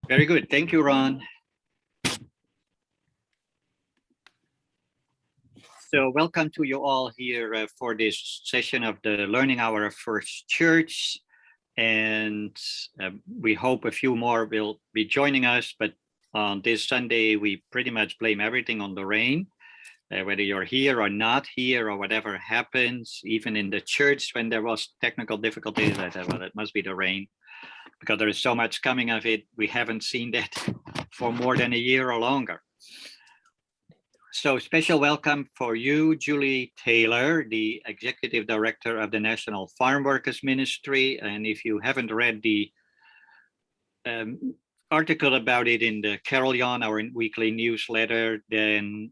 Very good. Thank you, Ron. So welcome to you all here for this session of the Learning Hour of First Church. And we hope a few more will be joining us. But on this Sunday, we pretty much blame everything on the rain. Whether you're here or not here or whatever happens, even in the church when there was technical difficulties, I said, well, it must be the rain because there is so much coming of it. We haven't seen that for more than a year or longer. So special welcome for you, Julie Taylor, the Executive Director of the National Farmworkers Ministry. And if you haven't read the article about it in the Carillon, our weekly newsletter, then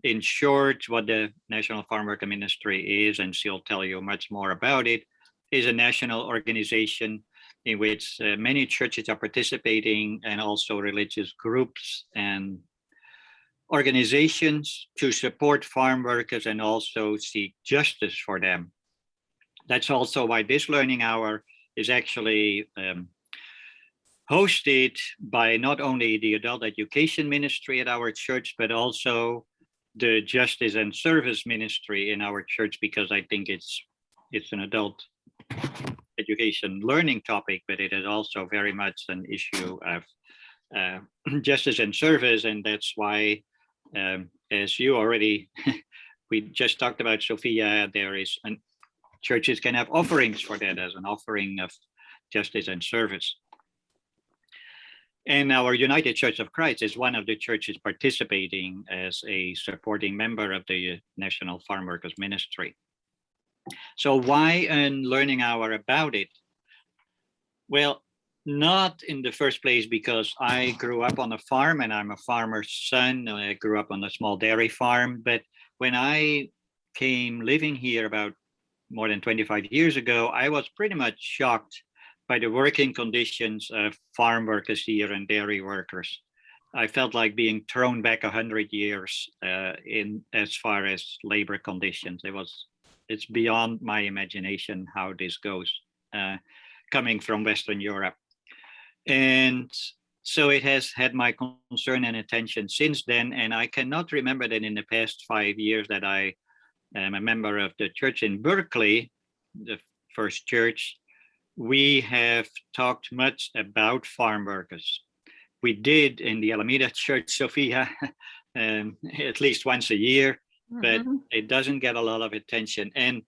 in short, what the National Farmworker Ministry is, and she'll tell you much more about it, is a national organization in which many churches are participating and also religious groups and organizations to support farm workers and also seek justice for them. That's also why this learning hour is actually hosted by not only the adult education ministry at our church, but also the justice and service ministry in our church, because I think it's an adult education learning topic, but it is also very much an issue of justice and service. And that's why, as you already, we just talked about, Sophia, there is, churches can have offerings for that as an offering of justice and service. And our United Church of Christ is one of the churches participating as a supporting member of the National Farmworkers Ministry. So why a learning hour about it? Well, not in the first place because I grew up on a farm and I'm a farmer's son. I grew up on a small dairy farm. But when I came living here about more than 25 years ago, I was pretty much shocked by the working conditions of farm workers here and dairy workers. I felt like being thrown back 100 years in as far as labor conditions. It's beyond my imagination how this goes, coming from Western Europe. And so it has had my concern and attention since then. And I cannot remember that in the past 5 years that I am a member of the church in Berkeley, the first church, we have talked much about farm workers. We did in the Alameda Church, Sophia, at least once a year, but it doesn't get a lot of attention. And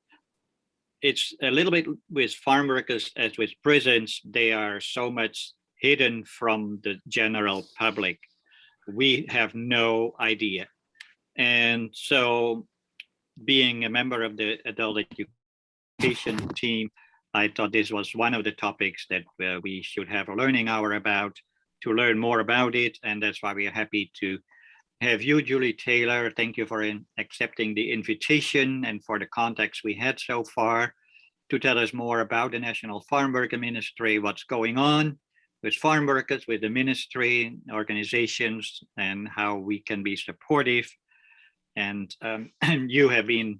it's a little bit with farm workers as with prisons, they are so much hidden from the general public. We have no idea. And so being a member of the adult education team, I thought this was one of the topics that we should have a learning hour about to learn more about it. And that's why we are happy to have you, Julie Taylor. Thank you for accepting the invitation and for the contacts we had so far to tell us more about the National Farmworker Ministry, what's going on with farm workers, with the ministry, organizations, and how we can be supportive. And you have been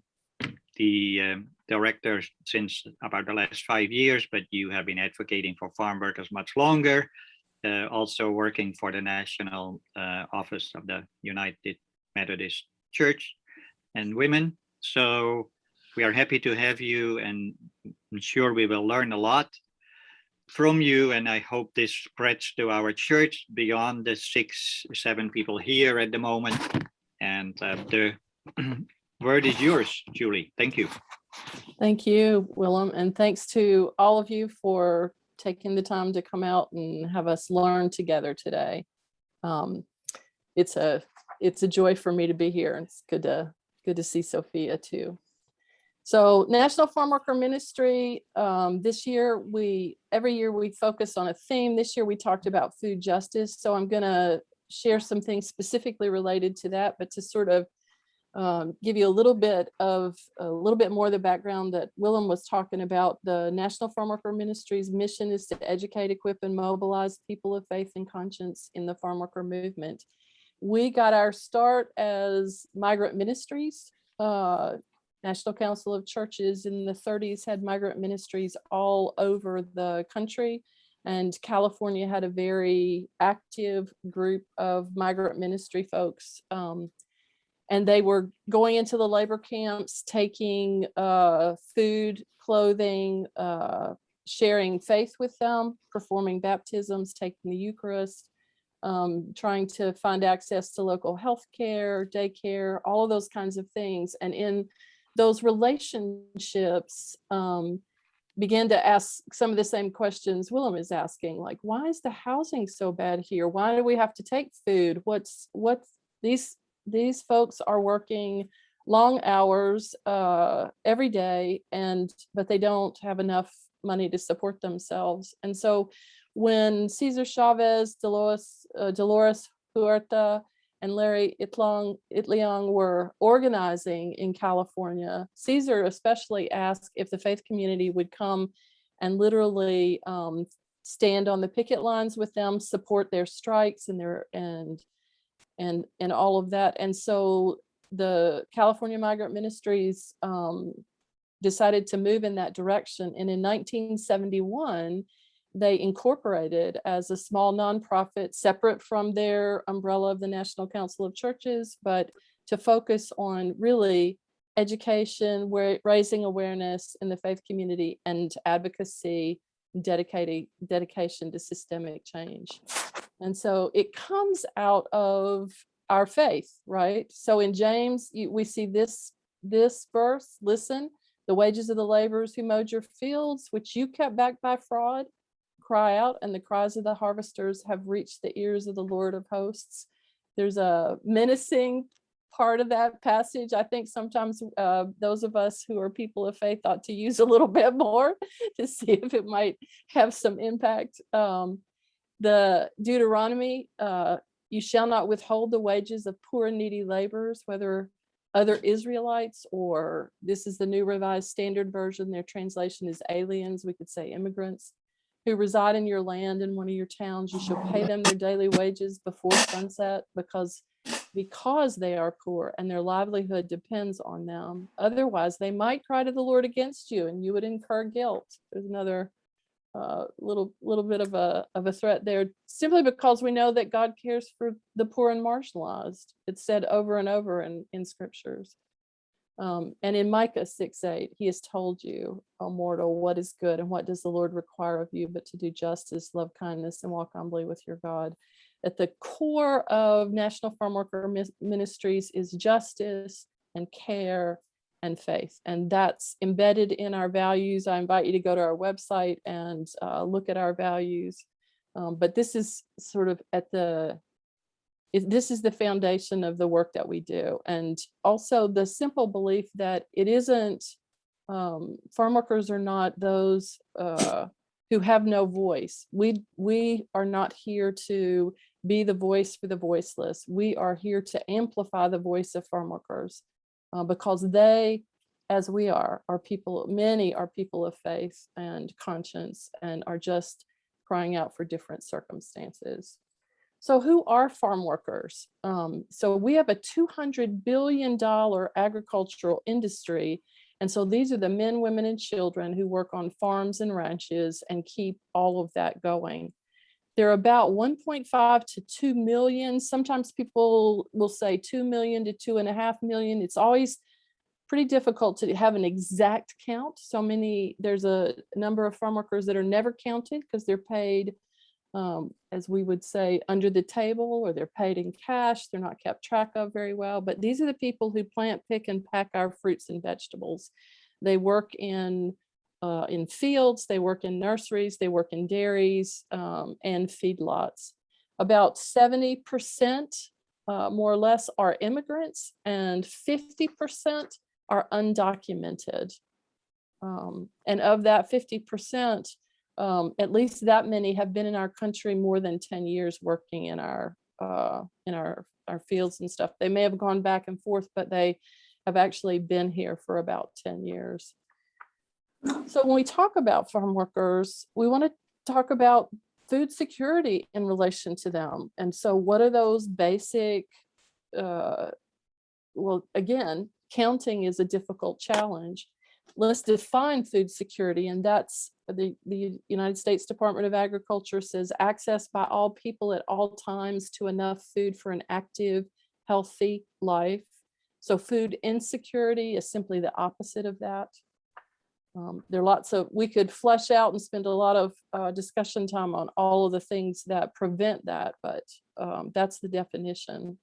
the director since about the last 5 years, but you have been advocating for farm workers much longer, also working for the National Office of the United Methodist Church and Women. So we are happy to have you, and I'm sure we will learn a lot from you. And I hope this spreads to our church beyond the 6-7 people here at the moment. And the word is yours, Julie. Thank you. Thank you, Willem. And thanks to all of you for taking the time to come out and have us learn together today. It's a joy for me to be here. It's good to see Sophia too. So National Farmworker Ministry, this year, every year we focus on a theme. This year we talked about food justice. So I'm gonna share some things specifically related to that, but to sort of give you a little bit more of the background that Willem was talking about. The National Farmworker Ministry's mission is to educate, equip, and mobilize people of faith and conscience in the farm worker movement. We got our start as migrant ministries. National Council of Churches in the 30s had migrant ministries all over the country. And California had a very active group of migrant ministry folks. And they were going into the labor camps, taking food, clothing, sharing faith with them, performing baptisms, taking the Eucharist, trying to find access to local health care, daycare, all of those kinds of things. And in those relationships, began to ask some of the same questions Willem is asking, like, why is the housing so bad here? Why do we have to take food? What's these folks are working long hours every day, but they don't have enough money to support themselves. And so when Cesar Chavez, Dolores Huerta, and Larry Itliong were organizing in California, Cesar especially asked if the faith community would come and literally stand on the picket lines with them, support their strikes and all of that. And so the California Migrant Ministries decided to move in that direction. And in 1971, they incorporated as a small nonprofit separate from their umbrella of the National Council of Churches, but to focus on really education, raising awareness in the faith community, and advocacy, dedication to systemic change. And so it comes out of our faith, right? So in James, we see this verse, listen, the wages of the laborers who mowed your fields, which you kept back by fraud, cry out, and the cries of the harvesters have reached the ears of the Lord of hosts. There's a menacing part of that passage. I think sometimes those of us who are people of faith ought to use a little bit more to see if it might have some impact. The Deuteronomy, you shall not withhold the wages of poor and needy laborers, whether other Israelites, or this is the New Revised Standard Version, their translation is aliens, we could say immigrants, who reside in your land in one of your towns. You shall pay them their daily wages before sunset, because they are poor and their livelihood depends on them. Otherwise, they might cry to the Lord against you and you would incur guilt. There's another little bit of a threat there, simply because we know that God cares for the poor and marginalized. It's said over and over in scriptures. And in Micah 6:8, he has told you, O mortal, what is good and what does the Lord require of you but to do justice, love kindness, and walk humbly with your God. At the core of National Farmworker Ministries is justice and care and faith, and that's embedded in our values. I invite you to go to our website and look at our values. But this is sort of this is the foundation of the work that we do. And also the simple belief that it isn't, farm workers are not those who have no voice. We are not here to be the voice for the voiceless. We are here to amplify the voice of farm workers because they, as we are people, many are people of faith and conscience and are just crying out for different circumstances. So who are farm workers? So we have a $200 billion agricultural industry. And so these are the men, women, and children who work on farms and ranches and keep all of that going. There are about 1.5 to 2 million. Sometimes people will say 2 million to 2.5 million. It's always pretty difficult to have an exact count. There's a number of farm workers that are never counted because they're paid, as we would say, under the table, or they're paid in cash. They're not kept track of very well. But these are the people who plant, pick, and pack our fruits and vegetables. They work in fields, they work in nurseries, they work in dairies and feedlots. About 70%, more or less, are immigrants, and 50% are undocumented. And of that 50%, at least that many have been in our country more than 10 years working in our fields and stuff. They may have gone back and forth, but they have actually been here for about 10 years. So when we talk about farm workers, we want to talk about food security in relation to them. And so what are those basic, well, again, counting is a difficult challenge. let's define food security, and that's the United States Department of Agriculture says access by all people at all times to enough food for an active, healthy life. So food insecurity is simply the opposite of that. There are lots of, we could flesh out and spend a lot of discussion time on all of the things that prevent that, but that's the definition.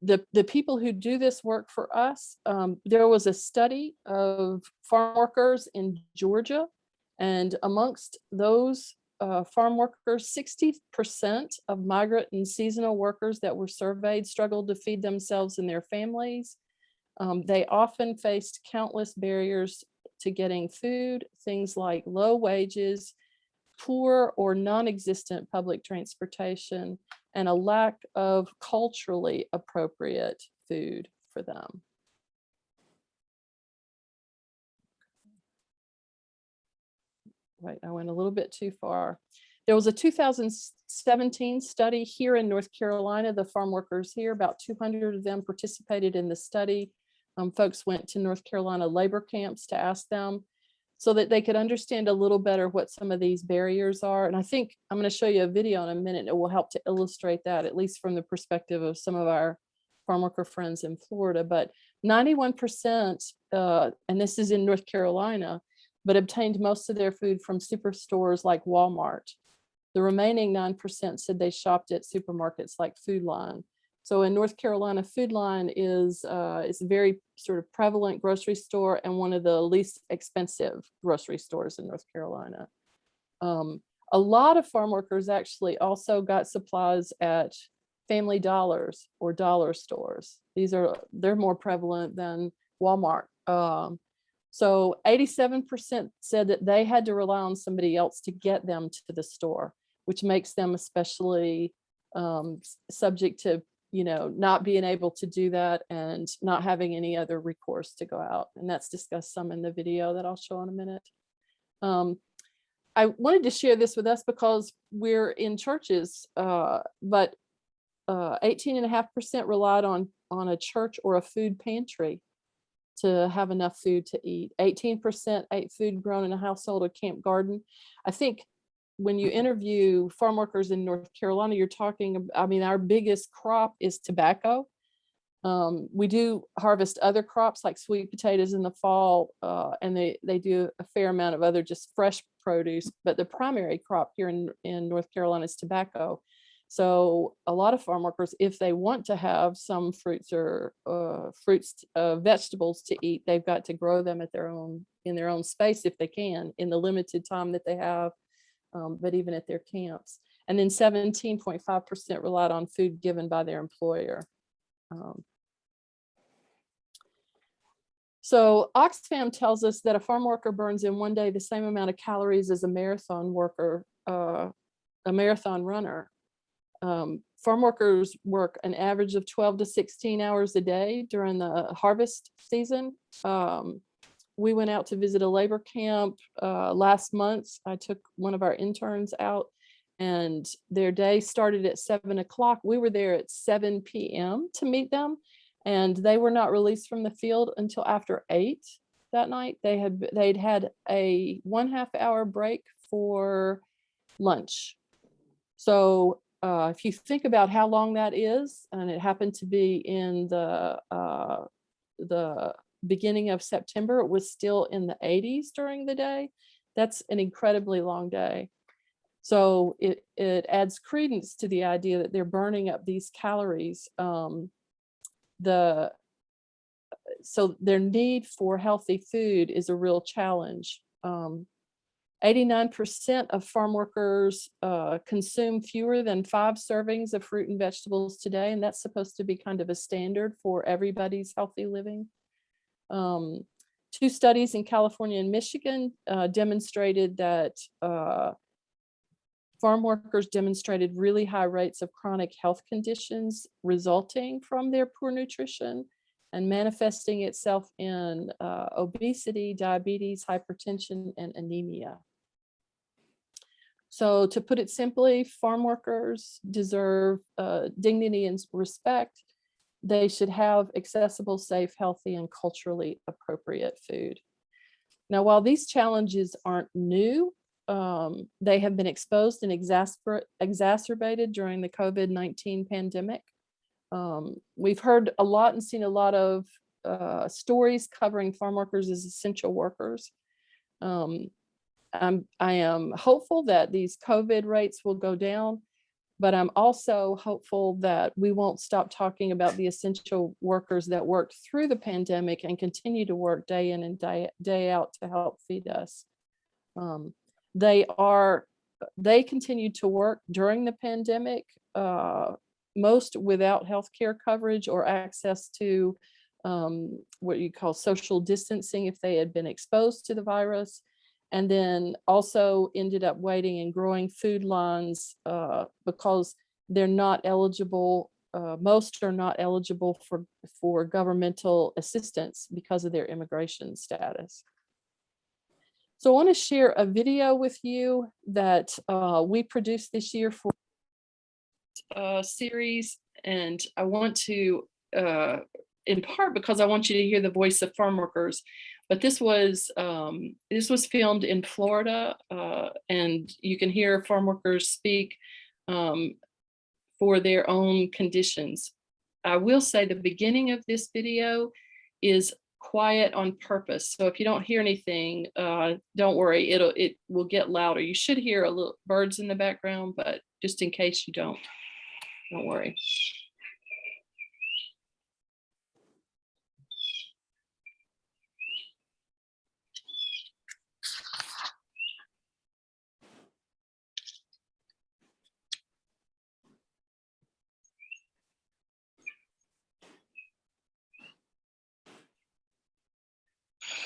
The people who do this work for us, there was a study of farm workers in Georgia, and amongst those farm workers, 60% of migrant and seasonal workers that were surveyed struggled to feed themselves and their families. They often faced countless barriers to getting food, things like low wages, poor or non-existent public transportation, and a lack of culturally appropriate food for them. Right, I went a little bit too far. There was a 2017 study here in North Carolina. The farm workers here, about 200 of them participated in the study. Folks went to North Carolina labor camps to ask them so that they could understand a little better what some of these barriers are. And I think I'm going to show you a video in a minute. It will help to illustrate that, at least from the perspective of some of our farm worker friends in Florida. But 91%, and this is in North Carolina, but obtained most of their food from superstores like Walmart. The remaining 9% said they shopped at supermarkets like Food Line. So in North Carolina, Food Line is a very sort of prevalent grocery store and one of the least expensive grocery stores in North Carolina. A lot of farm workers actually also got supplies at Family Dollars or dollar stores. They're more prevalent than Walmart. So 87% said that they had to rely on somebody else to get them to the store, which makes them especially subject to, not being able to do that and not having any other recourse to go out. And that's discussed some in the video that I'll show in a minute. I wanted to share this with us because we're in churches, but 18.5% relied on a church or a food pantry to have enough food to eat. 18% ate food grown in a household or camp garden. I think when you interview farm workers in North Carolina, you're talking, our biggest crop is tobacco. We do harvest other crops like sweet potatoes in the fall, and they do a fair amount of other just fresh produce, but the primary crop here in North Carolina is tobacco. So a lot of farm workers, if they want to have some fruits or vegetables to eat, they've got to grow them in their own space if they can, in the limited time that they have. But even at their camps. And then 17.5% relied on food given by their employer. So Oxfam tells us that a farm worker burns in one day the same amount of calories as a marathon worker, a marathon runner. Farm workers work an average of 12 to 16 hours a day during the harvest season. We went out to visit a labor camp last month. I took one of our interns out and their day started at 7 o'clock. We were there at 7 p.m. to meet them, and they were not released from the field until after 8 that night. They'd had a 1/2 hour break for lunch. So if you think about how long that is, and it happened to be in the beginning of September, it was still in the 80s during the day. That's an incredibly long day. So it adds credence to the idea that they're burning up these calories. So their need for healthy food is a real challenge. 89% of farm workers consume fewer than 5 servings of fruit and vegetables today, and that's supposed to be kind of a standard for everybody's healthy living. 2 studies in California and Michigan demonstrated that farm workers demonstrated really high rates of chronic health conditions resulting from their poor nutrition and manifesting itself in obesity, diabetes, hypertension, and anemia. So to put it simply, farm workers deserve dignity and respect. they should have accessible, safe, healthy, and culturally appropriate food. Now, while these challenges aren't new, they have been exposed and exacerbated during the COVID-19 pandemic. We've heard a lot and seen a lot of stories covering farm workers as essential workers. I am hopeful that these COVID rates will go down, but I'm also hopeful that we won't stop talking about the essential workers that worked through the pandemic and continue to work day in and day out to help feed us. They continued to work during the pandemic, most without healthcare coverage or access to what you call social distancing if they had been exposed to the virus, and then also ended up waiting and growing food lines because they're not eligible. Most are not eligible for governmental assistance because of their immigration status. So I want to share a video with you that we produced this year for series, and I want to, in part because I want you to hear the voice of farm workers, but this was filmed in Florida, and you can hear farm workers speak for their own conditions. I will say the beginning of this video is quiet on purpose. So if you don't hear anything, don't worry, it will get louder. You should hear a little birds in the background, but just in case you don't worry.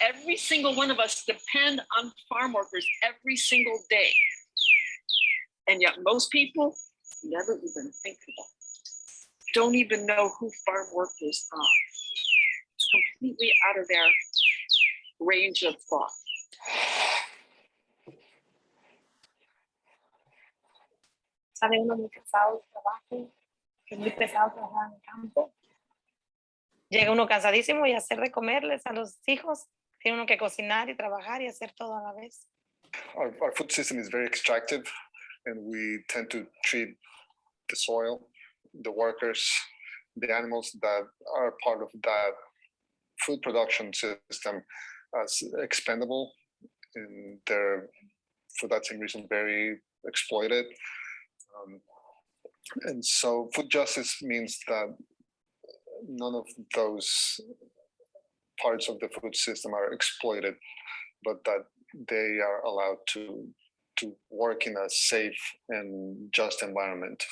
Every single one of us depend on farm workers every single day. And yet most people never even think about it. Don't even know who farm workers are. It's completely out of their range of thought. Sabe uno muy cansado del trabajo, que es muy pesado trabajar en el campo. Llega uno cansadísimo y hacer de comerles a los hijos. Tiene uno que cocinar y trabajar y hacer todo a la vez. Our food system is very extractive, and we tend to treat the soil, the workers, the animals that are part of that food production system as expendable, and they're, for that same reason, very exploited. And so food justice means that none of those parts of the food system are exploited, but that they are allowed to work in a safe and just environment.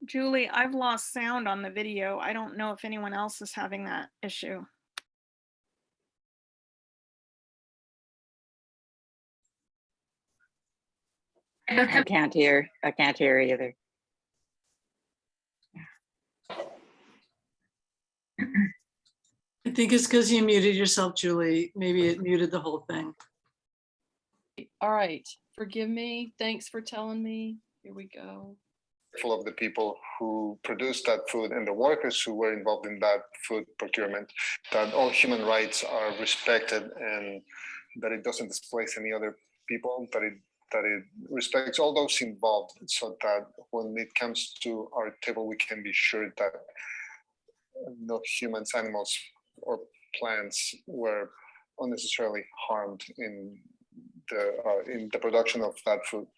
Julie, I've lost sound on the video. I don't know if anyone else is having that issue. I can't hear either. I think it's because you muted yourself, Julie. Maybe it muted the whole thing. All right, forgive me. Thanks for telling me. Here we go. Full of the people who produced that food and the workers who were involved in that food procurement, that all human rights are respected and that it doesn't displace any other people, that it respects all those involved, so that when it comes to our table, we can be sure that no humans, animals, or plants were unnecessarily harmed in the production of that food.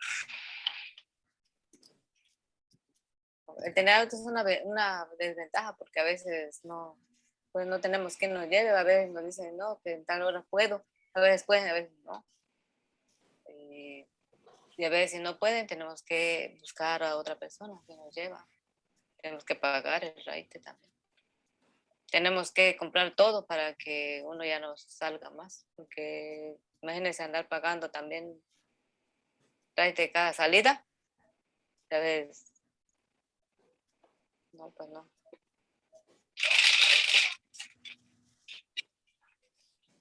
El tener auto es una desventaja porque a veces no, pues no tenemos quien nos lleve, a veces nos dicen no, que en tal hora puedo, a veces pueden, a veces no. Y a veces si no pueden, tenemos que buscar a otra persona que nos lleva. Tenemos que pagar el raite también. Tenemos que comprar todo para que uno ya no salga más, porque imagínense andar pagando también raite cada salida. A veces no, pues no.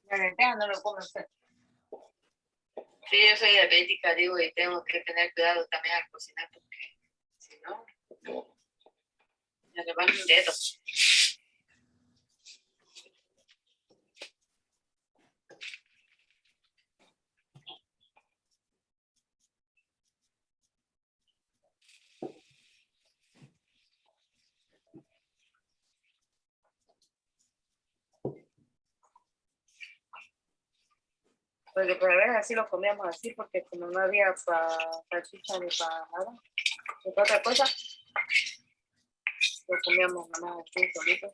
La lenteja no lo come usted. Sí, yo soy diabética, digo, y tengo que tener cuidado también al cocinar, porque si no, me le van un dedo. Porque por ver así lo comíamos así, porque como no había para chicha ni para nada, ni para otra cosa, lo comíamos nada más así, solito.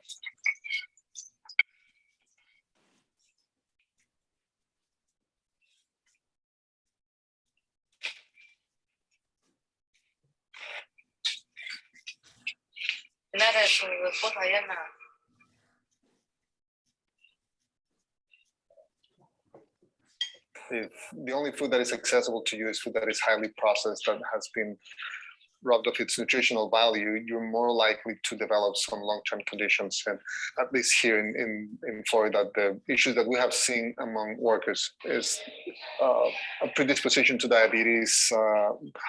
Nada de su esposa allá en la... If the only food that is accessible to you is food that is highly processed, that has been robbed of its nutritional value, you're more likely to develop some long-term conditions. And at least here in Florida, the issues that we have seen among workers is a predisposition to diabetes,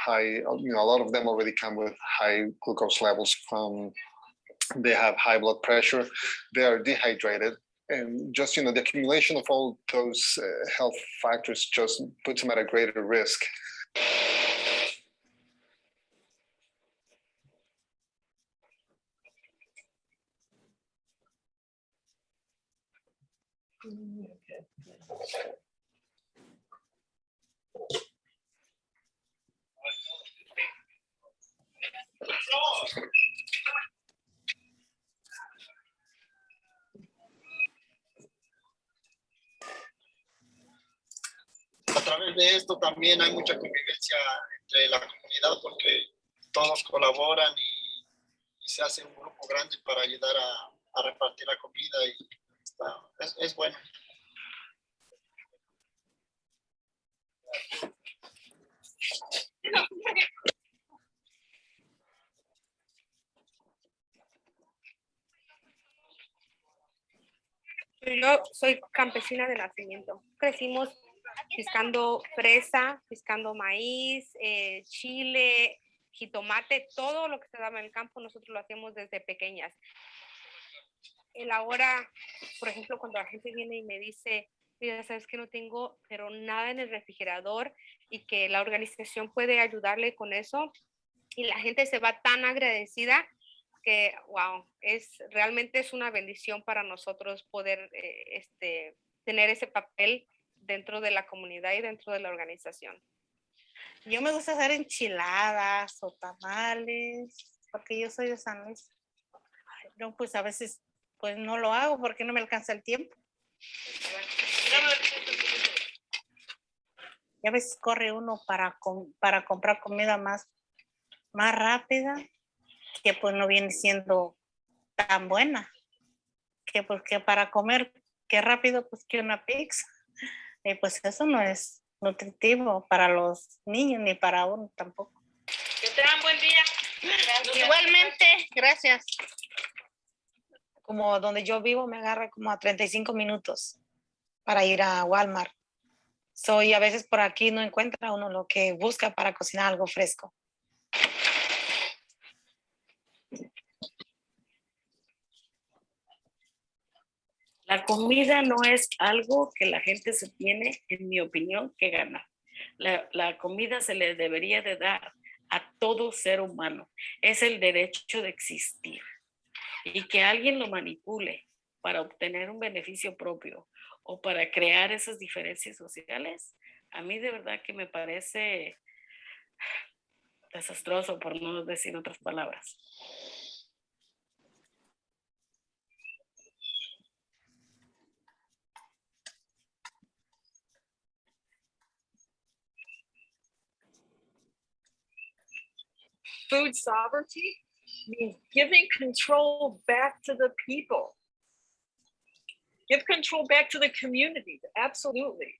high, a lot of them already come with high glucose levels. They have high blood pressure, they are dehydrated. And just, the accumulation of all those health factors just puts them at a greater risk. A través de esto también hay mucha convivencia entre la comunidad porque todos colaboran y se hace un grupo grande para ayudar a repartir la comida y es bueno. Yo soy campesina de nacimiento. Crecimos piscando fresa, piscando maíz, chile, jitomate, todo lo que se daba en el campo, nosotros lo hacíamos desde pequeñas. El ahora, por ejemplo, cuando la gente viene y me dice, mira, sabes que no tengo, pero nada en el refrigerador y que la organización puede ayudarle con eso, y la gente se va tan agradecida que, wow, realmente es una bendición para nosotros poder tener ese papel dentro de la comunidad y dentro de la organización. Yo me gusta hacer enchiladas o tamales, porque yo soy de San Luis. No, pues a veces pues no lo hago porque no me alcanza el tiempo. Y a veces corre uno para comprar comida más rápida, que pues no viene siendo tan buena, que porque para comer, qué rápido, pues que una pizza. Y pues eso no es nutritivo para los niños ni para uno tampoco. Que tengan buen día. Gracias. Igualmente, gracias. Como donde yo vivo me agarra como a 35 minutos para ir a Walmart. Y a veces por aquí no encuentra uno lo que busca para cocinar algo fresco. La comida no es algo que la gente se tiene, en mi opinión, que ganar. La comida se le debería de dar a todo ser humano. Es el derecho de existir. Y que alguien lo manipule para obtener un beneficio propio o para crear esas diferencias sociales, a mí de verdad que me parece desastroso, por no decir otras palabras. Food sovereignty means giving control back to the people. Give control back to the community, absolutely.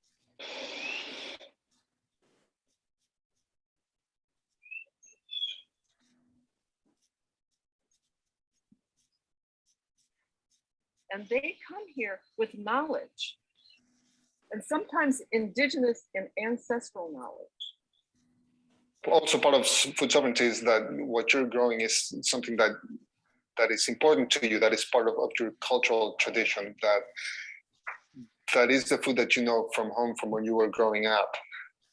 And they come here with knowledge, and sometimes indigenous and ancestral knowledge. Also, part of food sovereignty is that what you're growing is something that is important to you, that is part of your cultural tradition, that is the food that you know from home, from when you were growing up,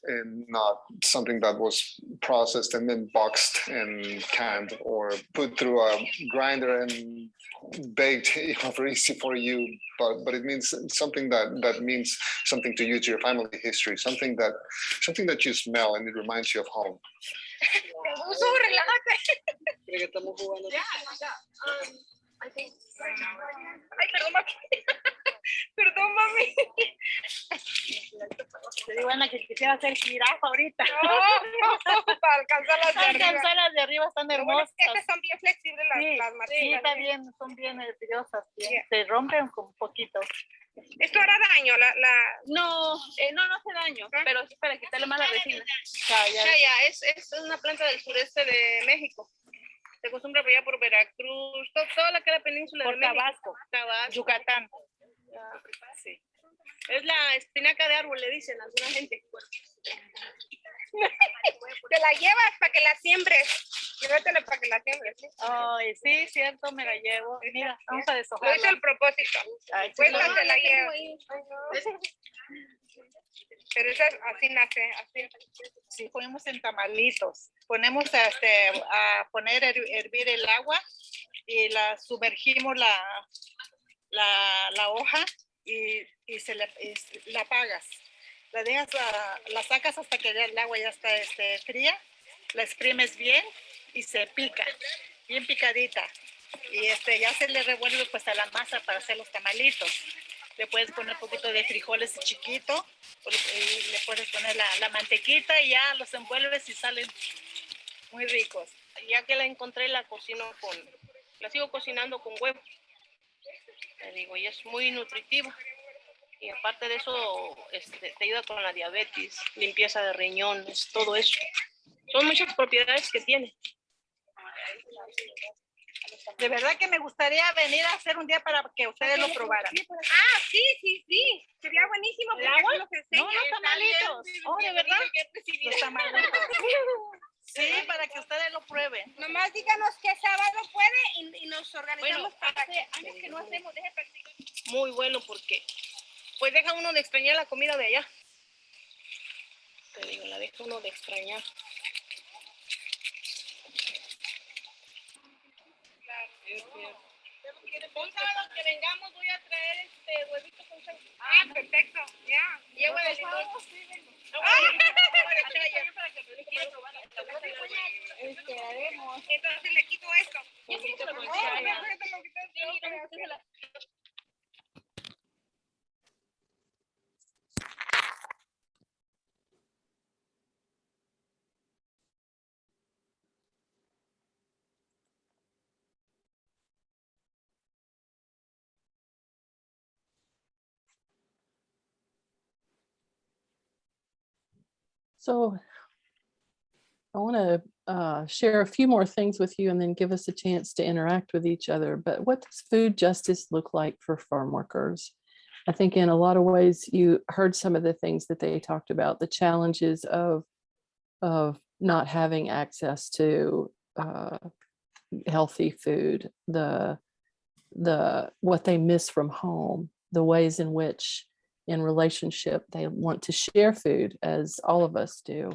and not something that was processed and then boxed and canned or put through a grinder and baked, very easy for you, but it means something that means something to you, to your family history, something that you smell and it reminds you of home. I think. Ay, perdón, mami. Perdón, mami. Te digo, Ana, que quisiera hacer jirafa ahorita. No, para alcanzar las de Para arriba. alcanzar las de arriba están Lo bueno hermosas. es que estas son bien flexibles Sí, las sí, matitas. está bien, son bien nerviosas. Yeah. Se rompen con un poquito. Esto hará daño, No, no hace daño, pero es para quitarle más la resina. ya, es una planta del sureste de México. Se acostumbra allá por Veracruz, toda la que era península Por de México. Tabasco, Yucatán. Sí. Es la espinaca de árbol, le dicen a alguna gente. Te la llevas para que la siembres. Llévatela para que la siembres. ¿Sí? Ay, sí, cierto, me la llevo. Mira, vamos a Lo deshojarla. hizo el propósito. Ay, Pues sí, no no, te la llevas. Pero esa así nace, así. Sí, ponemos en tamalitos. Ponemos a poner hervir el agua y la sumergimos la hoja y la apagas. La dejas, la sacas hasta que el agua ya está fría, la exprimes bien y se pica, bien picadita. Y ya se le revuelve pues a la masa para hacer los tamalitos. Le puedes poner un poquito de frijoles chiquito, y le puedes poner la mantequita y ya los envuelves y salen muy ricos. Ya que la encontré, la sigo cocinando con huevo. Te digo, y es muy nutritiva. Y aparte de eso, te ayuda con la diabetes, limpieza de riñones, todo eso. Son muchas propiedades que tiene. De verdad que me gustaría venir a hacer un día para que ustedes lo probaran. Ah, sí. Sería buenísimo. ¿El agua? Los enseña. No, los tamalitos. Oh, ¿de verdad? Los tamalitos. Sí, para que ustedes lo prueben. Nomás díganos qué sábado puede y nos organizamos para que años que no hacemos, deje practicar. Muy bueno porque pues deja uno de extrañar la comida de allá. Te digo, la deja uno de extrañar. Un sábado que vengamos voy a traer huevito con sal. Ah, perfecto. Ya. Y agua de limón. Entonces le quito esto. So I want to share a few more things with you and then give us a chance to interact with each other. But what does food justice look like for farm workers? I think in a lot of ways, you heard some of the things that they talked about, the challenges of not having access to healthy food, the what they miss from home, the ways in which in relationship. They want to share food, as all of us do.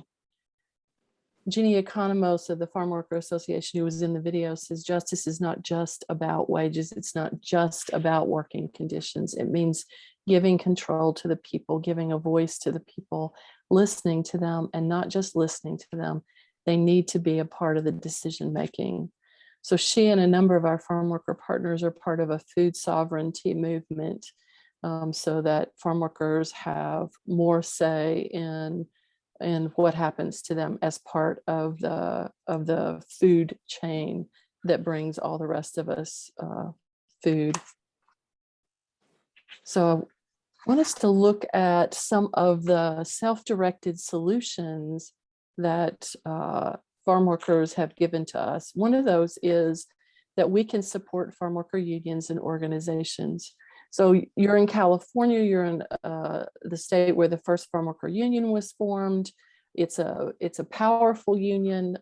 Jeannie Economos of the Farmworker Association, who was in the video, says justice is not just about wages. It's not just about working conditions. It means giving control to the people, giving a voice to the people, listening to them, and not just listening to them. They need to be a part of the decision making. So she and a number of our farm worker partners are part of a food sovereignty movement, so that farm workers have more say in what happens to them as part of the food chain that brings all the rest of us food. So I want us to look at some of the self-directed solutions that farm workers have given to us. One of those is that we can support farm worker unions and organizations. So you're in California, you're in the state where the first farm worker union was formed. It's a powerful union.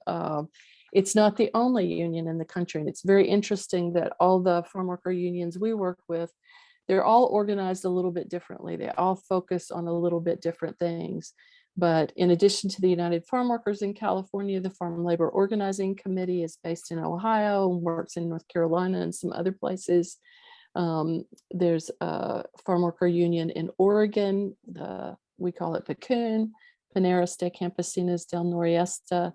It's not the only union in the country. And it's very interesting that all the farm worker unions we work with, they're all organized a little bit differently. They all focus on a little bit different things. But in addition to the United Farm Workers in California, the Farm Labor Organizing Committee is based in Ohio and works in North Carolina and some other places. There's a farm worker union in Oregon, we call it PCUN, Pineros de Campesinos del Noroeste.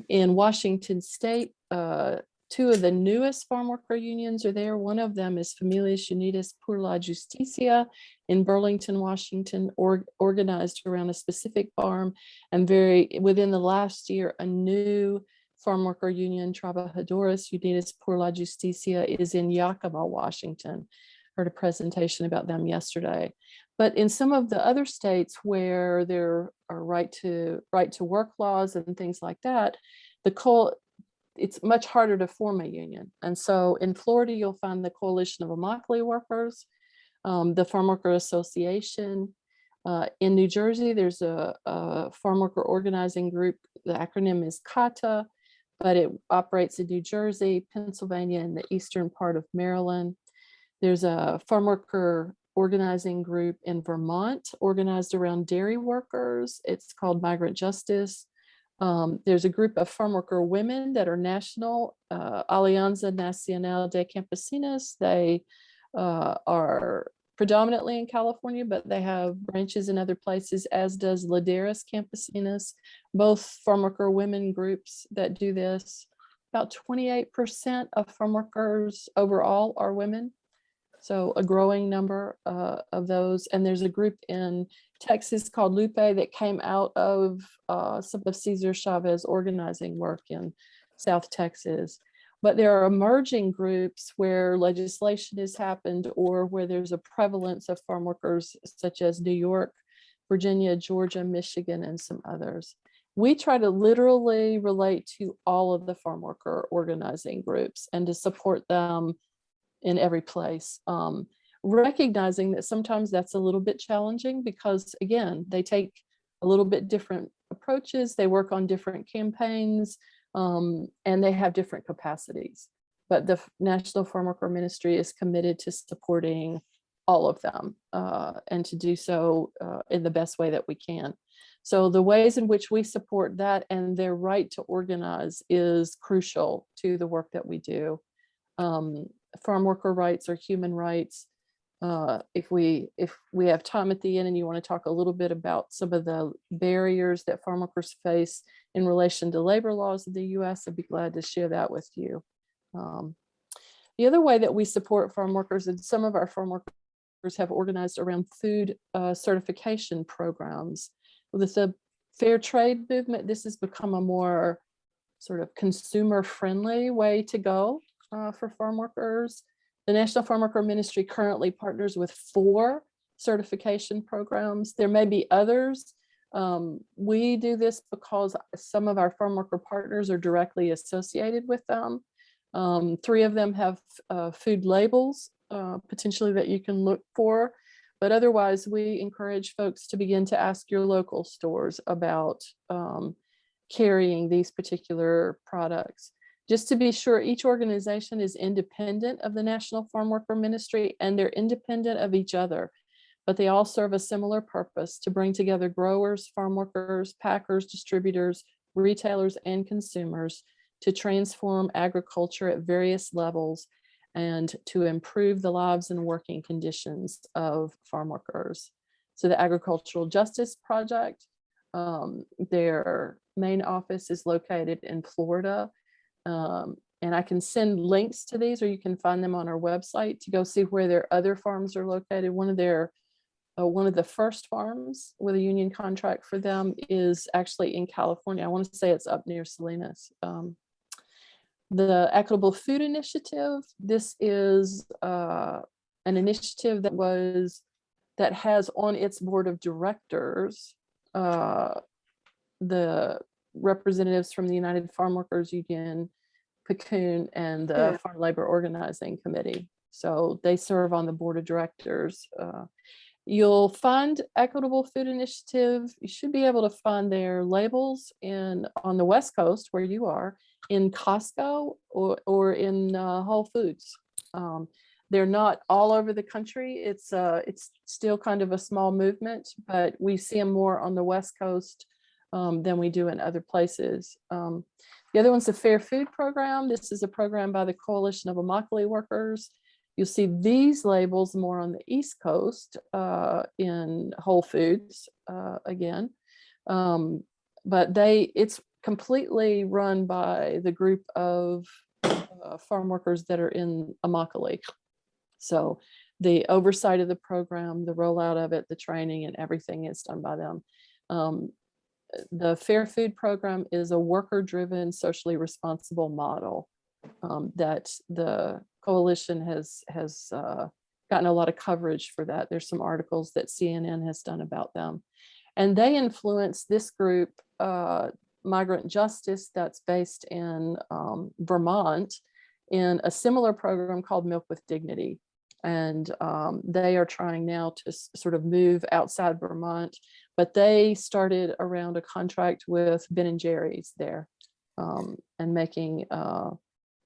In Washington State, two of the newest farm worker unions are there. One of them is Familias Unidas por la Justicia in Burlington, Washington, organized around a specific farm. And within the last year, a new farm worker union, Trabajadores Unidas por la Justicia, is in Yakima, Washington. Heard a presentation about them yesterday. But in some of the other states where there are right to work laws and things like that, it's much harder to form a union. And so in Florida, you'll find the Coalition of Immokalee Workers, the Farmworker Association. In New Jersey, there's a farm worker organizing group. The acronym is CATA, but it operates in New Jersey, Pennsylvania, and the eastern part of Maryland. There's a farm worker organizing group in Vermont, organized around dairy workers. It's called Migrant Justice. There's a group of farm worker women that are national, Alianza Nacional de Campesinas. They are predominantly in California, but they have branches in other places, as does Laderas Campesinas, both farm worker women groups that do this. About 28% of farm workers overall are women. So a growing number of those. And there's a group in Texas called Lupe that came out of some of Cesar Chavez organizing work in South Texas. But there are emerging groups where legislation has happened or where there's a prevalence of farm workers, such as New York, Virginia, Georgia, Michigan, and some others. We try to literally relate to all of the farm worker organizing groups and to support them in every place, recognizing that sometimes that's a little bit challenging because, again, they take a little bit different approaches, they work on different campaigns, and they have different capacities. But the National Farm Worker Ministry is committed to supporting all of them and to do so in the best way that we can. So the ways in which we support that and their right to organize is crucial to the work that we do. Farm worker rights are human rights. If we have time at the end and you want to talk a little bit about some of the barriers that farm workers face in relation to labor laws in the US, I'd be glad to share that with you. The other way that we support farm workers, and some of our farm workers have organized around food certification programs. With the fair trade movement, this has become a more sort of consumer-friendly way to go for farm workers. The National Farm Worker Ministry currently partners with 4 certification programs. There may be others. We do this because some of our farm worker partners are directly associated with them. 3 of them have food labels potentially that you can look for, but otherwise we encourage folks to begin to ask your local stores about carrying these particular products. Just to be sure, each organization is independent of the National Farm Worker Ministry and they're independent of each other. but they all serve a similar purpose to bring together growers, farm workers, packers, distributors, retailers, and consumers to transform agriculture at various levels and to improve the lives and working conditions of farm workers. So the Agricultural Justice Project, their main office is located in Florida. And I can send links to these, or you can find them on our website to go see where their other farms are located. One of the first farms with a union contract for them is actually in California. I want to say it's up near Salinas. The Equitable Food Initiative, this is an initiative that has on its board of directors the representatives from the United Farm Workers Union, PCUN, and the Farm Labor Organizing Committee. So they serve on the board of directors. You'll find Equitable Food Initiative. You should be able to find their labels on the West Coast where you are, in Costco or in Whole Foods. They're not all over the country. It's still kind of a small movement, but we see them more on the West Coast than we do in other places. The other one's the Fair Food Program. This is a program by the Coalition of Immokalee Workers. You'll see these labels more on the East Coast in Whole Foods again. But it's completely run by the group of farm workers that are in Immokalee. So the oversight of the program, the rollout of it, the training and everything is done by them. The Fair Food Program is a worker-driven, socially responsible model that the coalition has gotten a lot of coverage for that. There's some articles that CNN has done about them. And they influence this group, Migrant Justice, that's based in Vermont, in a similar program called Milk with Dignity. And they are trying now to sort of move outside Vermont, but they started around a contract with Ben & Jerry's there and making,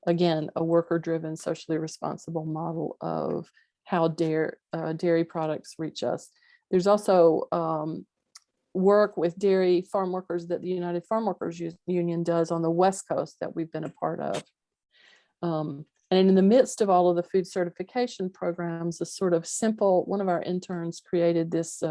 again, a worker-driven, socially responsible model of how dairy products reach us. There's also work with dairy farm workers that the United Farm Workers Union does on the West Coast that we've been a part of. And in the midst of all of the food certification programs, a sort of simple, one of our interns created this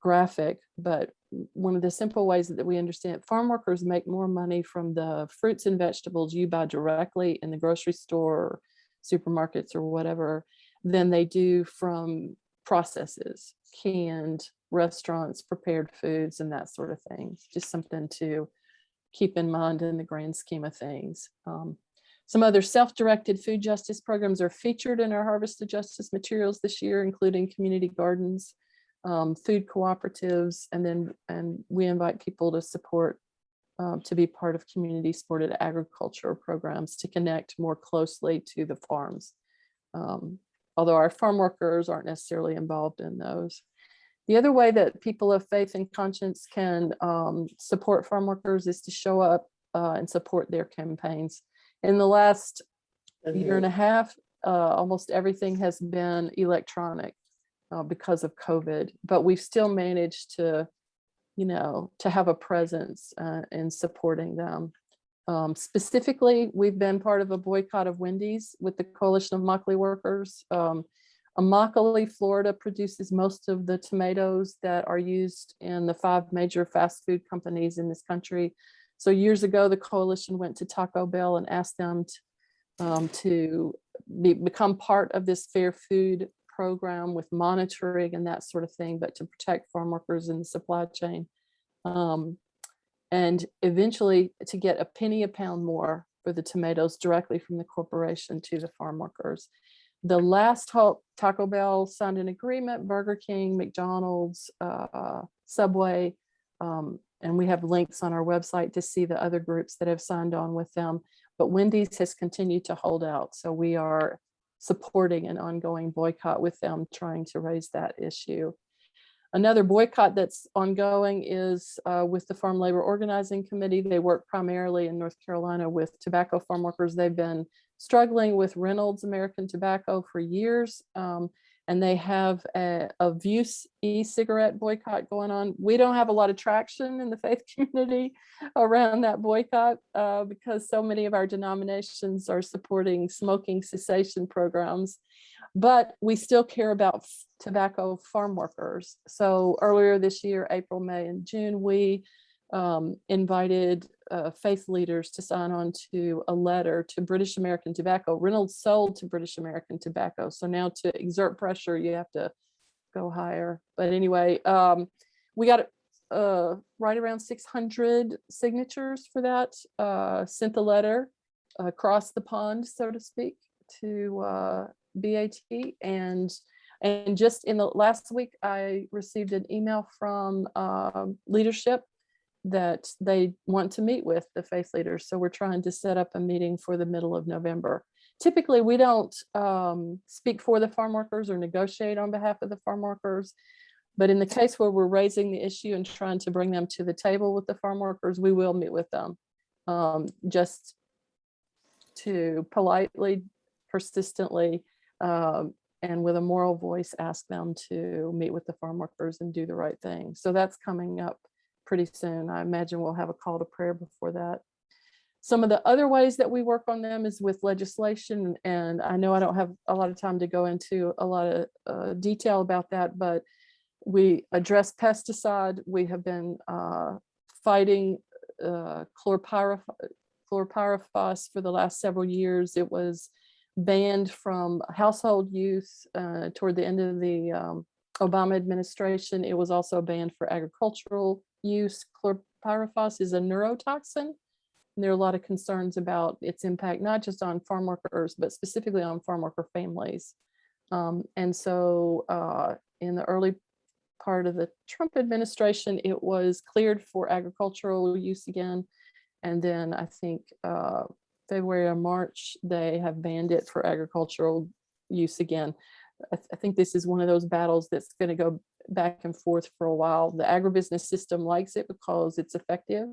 graphic, but one of the simple ways that we understand, farm workers make more money from the fruits and vegetables you buy directly in the grocery store, supermarkets or whatever, than they do from processes, canned, restaurants, prepared foods, and that sort of thing. Just something to keep in mind in the grand scheme of things. Some other self-directed food justice programs are featured in our Harvest of Justice materials this year, including community gardens, food cooperatives, and we invite people to support, to be part of community-supported agriculture programs to connect more closely to the farms. Although our farm workers aren't necessarily involved in those. The other way that people of faith and conscience can support farm workers is to show up and support their campaigns. In the last year and a half, almost everything has been electronic because of COVID, but we've still managed to, to have a presence in supporting them. Specifically, we've been part of a boycott of Wendy's with the Coalition of Immokalee Workers. Immokalee, Florida produces most of the tomatoes that are used in the 5 major fast food companies in this country. So years ago, the coalition went to Taco Bell and asked them to become part of this fair food program with monitoring and that sort of thing, but to protect farm workers in the supply chain. And eventually to get a penny a pound more for the tomatoes directly from the corporation to the farm workers. The last Taco Bell signed an agreement, Burger King, McDonald's, Subway, and we have links on our website to see the other groups that have signed on with them. But Wendy's has continued to hold out. So we are supporting an ongoing boycott with them, trying to raise that issue. Another boycott that's ongoing is with the Farm Labor Organizing Committee. They work primarily in North Carolina with tobacco farm workers. They've been struggling with Reynolds American Tobacco for years. And and they have a youth e-cigarette boycott going on. We don't have a lot of traction in the faith community around that boycott because so many of our denominations are supporting smoking cessation programs, but we still care about tobacco farm workers. So earlier this year, April, May, and June, we invited faith leaders to sign on to a letter to British American Tobacco. Reynolds sold to British American Tobacco. So now to exert pressure, you have to go higher. But anyway, we got right around 600 signatures for that. Sent the letter across the pond, so to speak, to BAT. And just in the last week, I received an email from leadership that they want to meet with the faith leaders. So we're trying to set up a meeting for the middle of November. Typically, we don't speak for the farm workers or negotiate on behalf of the farm workers. But in the case where we're raising the issue and trying to bring them to the table with the farm workers, we will meet with them just to politely, persistently, and with a moral voice, ask them to meet with the farm workers and do the right thing. So that's coming up pretty soon. I imagine we'll have a call to prayer before that. Some of the other ways that we work on them is with legislation. And I know I don't have a lot of time to go into a lot of detail about that, but we address pesticide. We have been fighting chlorpyrifos for the last several years. It was banned from household use toward the end of the Obama administration. It was also banned for agricultural use. Chlorpyrifos is a neurotoxin. And there are a lot of concerns about its impact, not just on farm workers, but specifically on farm worker families. And so in the early part of the Trump administration, it was cleared for agricultural use again. And then I think February or March, they have banned it for agricultural use again. I think this is one of those battles that's going to go back and forth for a while. The agribusiness system likes it because it's effective,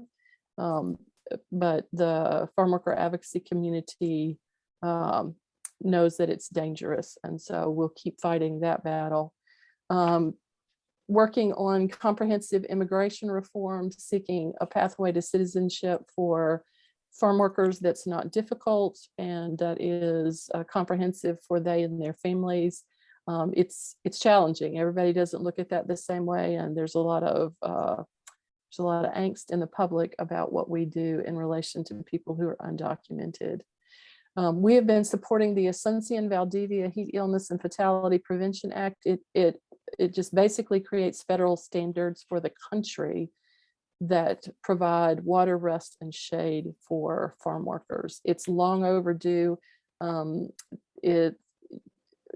but the farm worker advocacy community knows that it's dangerous. And so we'll keep fighting that battle. Working on comprehensive immigration reform, seeking a pathway to citizenship for farm workers that's not difficult and that is comprehensive for they and their families. It's challenging. Everybody doesn't look at that the same way, and there's a lot of angst in the public about what we do in relation to people who are undocumented. We have been supporting the Asuncion Valdivia Heat Illness and Fatality Prevention Act. It just basically creates federal standards for the country that provide water, rest, and shade for farm workers. It's long overdue.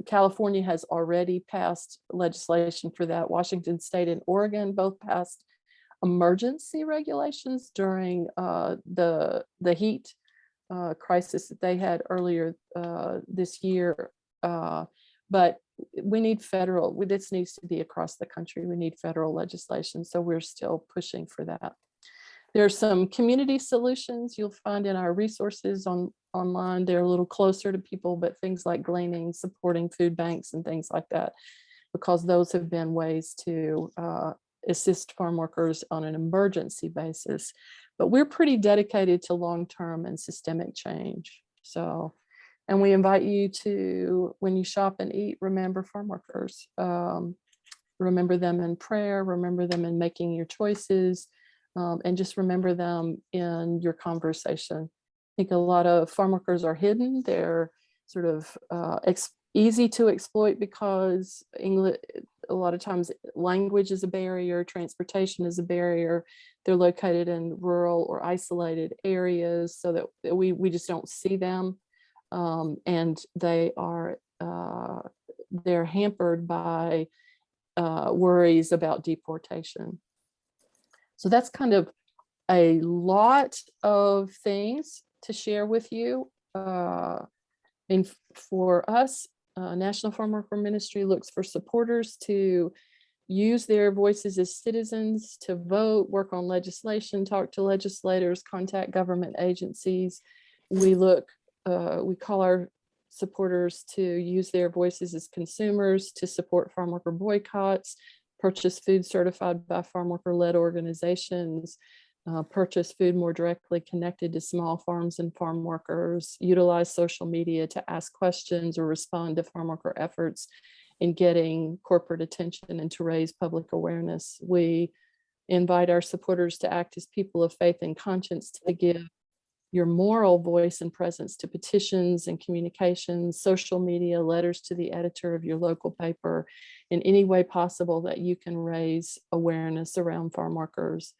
California has already passed legislation for that. Washington State and Oregon both passed emergency regulations during the heat crisis that they had earlier this year. But we need federal, this needs to be across the country. We need federal legislation. So we're still pushing for that. There are some community solutions you'll find in our resources online. They're a little closer to people, but things like gleaning, supporting food banks and things like that, because those have been ways to assist farm workers on an emergency basis. But we're pretty dedicated to long-term and systemic change. So, and we invite you to, when you shop and eat, remember farm workers. Remember them in prayer, remember them in making your choices, and just remember them in your conversation. I think a lot of farm workers are hidden. They're sort of easy to exploit because English, a lot of times language is a barrier, transportation is a barrier. They're located in rural or isolated areas so that we just don't see them. And they are they're hampered by worries about deportation. So that's kind of a lot of things to share with you. And for us, National Farmworker Ministry looks for supporters to use their voices as citizens, to vote, work on legislation, talk to legislators, contact government agencies. We call supporters to use their voices as consumers to support farm worker boycotts, purchase food certified by farm worker-led organizations, purchase food more directly connected to small farms and farm workers, utilize social media to ask questions or respond to farm worker efforts in getting corporate attention and to raise public awareness. We invite our supporters to act as people of faith and conscience, to give your moral voice and presence to petitions and communications, social media, letters to the editor of your local paper, in any way possible that you can raise awareness around farm workers.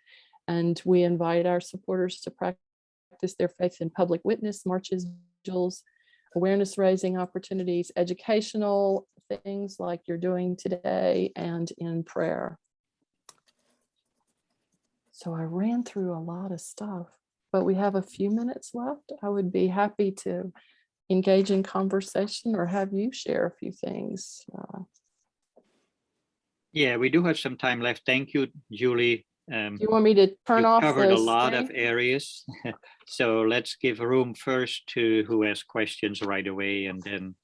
And we invite our supporters to practice their faith in public witness, marches, vigils, awareness raising opportunities, educational things like you're doing today, and in prayer. So I ran through a lot of stuff, but we have a few minutes left. I would be happy to engage in conversation or have you share a few things. Yeah, we do have some time left. Thank you, Julie. Do you want me to turn off the covered a lot of screen? areas. So let's give room first to who has questions right away, and then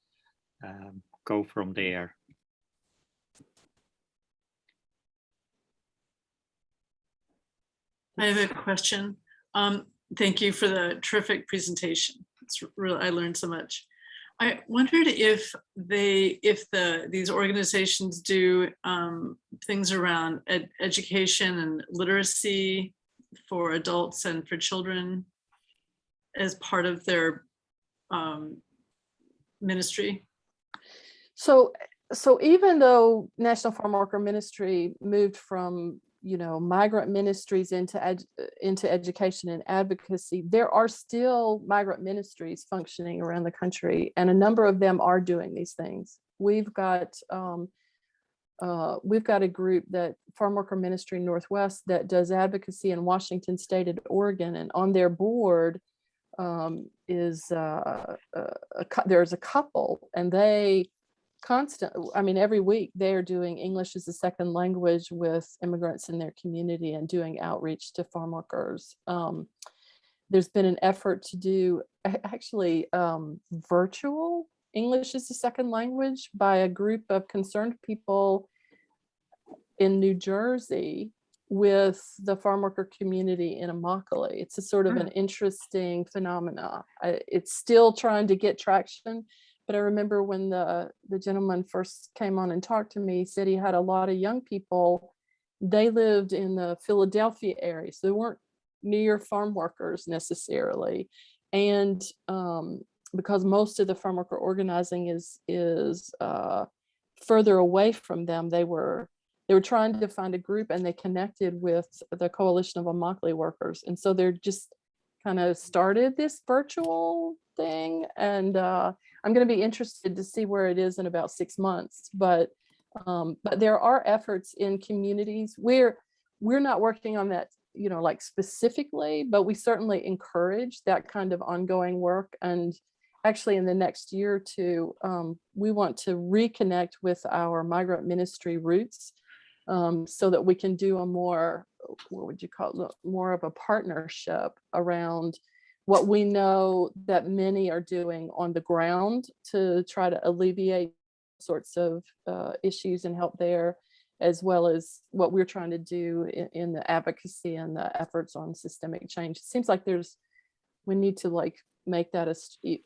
go from there. I have a question. Thank you for the terrific presentation. It's really, I learned so much. I wondered if these organizations do things around education and literacy for adults and for children as part of their ministry. So even though National Farm Worker Ministry moved from migrant ministries into education and advocacy, there are still migrant ministries functioning around the country, and a number of them are doing these things. We've got a group, that Farm Worker Ministry Northwest, that does advocacy in Washington State and Oregon, and on their board there's a couple, and they every week they're doing English as a second language with immigrants in their community and doing outreach to farm workers. There's been an effort to do actually virtual English as a second language by a group of concerned people in New Jersey with the farm worker community in Immokalee. It's a sort of an interesting phenomena. It's still trying to get traction. But I remember when the gentleman first came on and talked to me, he said he had a lot of young people. They lived in the Philadelphia area, so they weren't near farm workers necessarily. And because most of the farm worker organizing is further away from them, they were trying to find a group, and they connected with the Coalition of Immokalee Workers. And so they're just kind of started this virtual thing. And I'm going to be interested to see where it is in about 6 months. But there are efforts in communities. We're not working on that, like specifically, but we certainly encourage that kind of ongoing work. And actually in the next year or two, we want to reconnect with our migrant ministry roots, so that we can do a more, what would you call it, more of a partnership around what we know that many are doing on the ground to try to alleviate sorts of issues and help there, as well as what we're trying to do in the advocacy and the efforts on systemic change. It seems like we need to make that a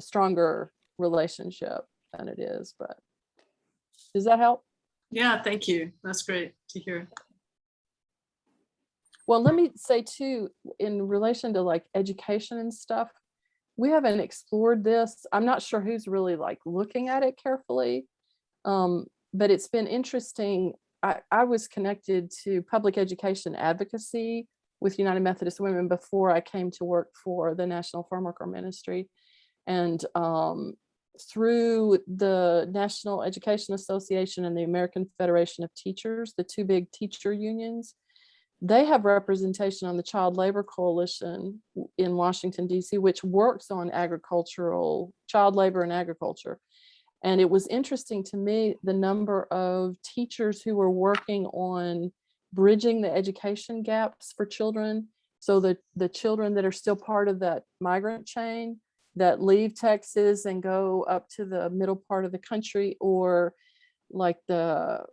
stronger relationship than it is, but does that help? Yeah, thank you. That's great to hear. Well, let me say too, in relation to education and stuff, we haven't explored this. I'm not sure who's really looking at it carefully, but it's been interesting. I was connected to public education advocacy with United Methodist Women before I came to work for the National Farmworker Ministry. And through the National Education Association and the American Federation of Teachers, the two big teacher unions, they have representation on the Child Labor Coalition in Washington, D.C., which works on child labor and agriculture. And it was interesting to me, the number of teachers who were working on bridging the education gaps for children, so that the children that are still part of that migrant chain that leave Texas and go up to the middle part of the country, or like the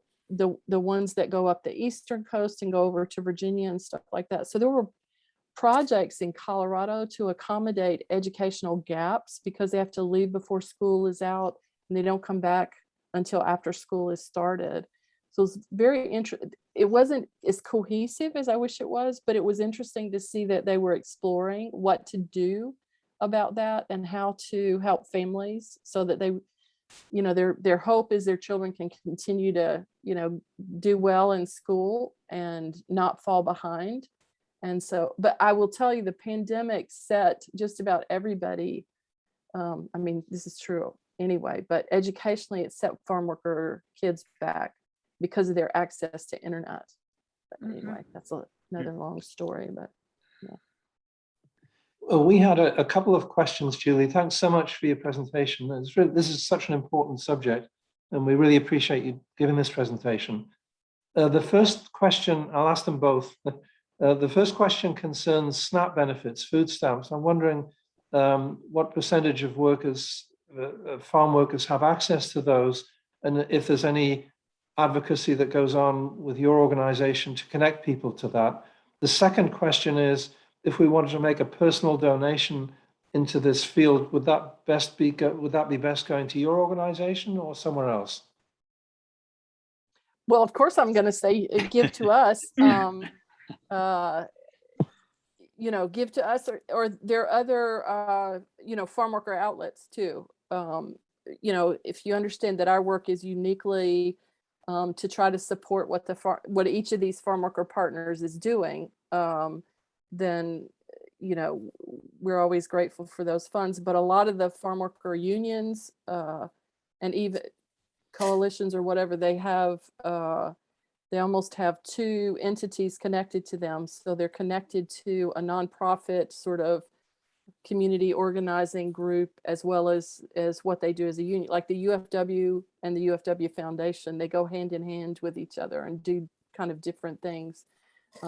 ones that go up the eastern coast and go over to Virginia and stuff like that. So there were projects in Colorado to accommodate educational gaps because they have to leave before school is out and they don't come back until after school is started. So it's very interesting. It wasn't as cohesive as I wish it was, but it was interesting to see that they were exploring what to do about that and how to help families so that they, you know, their hope is their children can continue to, you know, do well in school and not fall behind. And so, but I will tell you, the pandemic set just about everybody, I mean, this is true anyway, but educationally it set farm worker kids back because of their access to internet. But anyway, that's another long story, but yeah. Well, we had a couple of questions, Julie. Thanks so much for your presentation. This is such an important subject, and we really appreciate you giving this presentation. The first question, I'll ask them both. The first question concerns SNAP benefits, food stamps. I'm wondering what percentage of workers, farm workers, have access to those, and if there's any advocacy that goes on with your organization to connect people to that. The second question is, if we wanted to make a personal donation into this field, would that be best going to your organization or somewhere else? Well, of course, I'm going to say give to us. You know, give to us, or there are other, you know, farm worker outlets too. You know, if you understand that our work is uniquely to try to support what each of these farm worker partners is doing, then, you know, we're always grateful for those funds. But a lot of the farm worker unions and even coalitions or whatever, they have, they almost have two entities connected to them. So they're connected to a nonprofit sort of community organizing group, as well as what they do as a union, like the UFW and the UFW Foundation. They go hand in hand with each other and do kind of different things.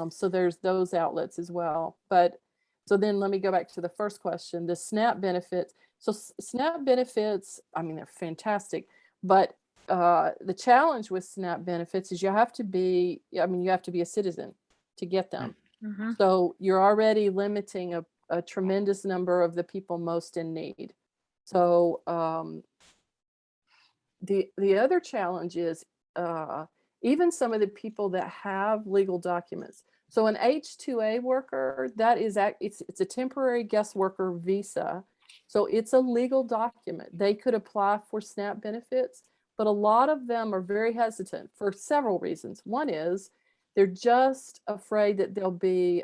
So there's those outlets as well. But so then let me go back to the first question, the SNAP benefits. So SNAP benefits, I mean, they're fantastic, but the challenge with SNAP benefits is you have to be a citizen to get them. Mm-hmm. So you're already limiting a tremendous number of the people most in need. So the other challenge is even some of the people that have legal documents. So an H-2A worker, it's a temporary guest worker visa. So it's a legal document. They could apply for SNAP benefits, but a lot of them are very hesitant for several reasons. One is they're just afraid that they'll be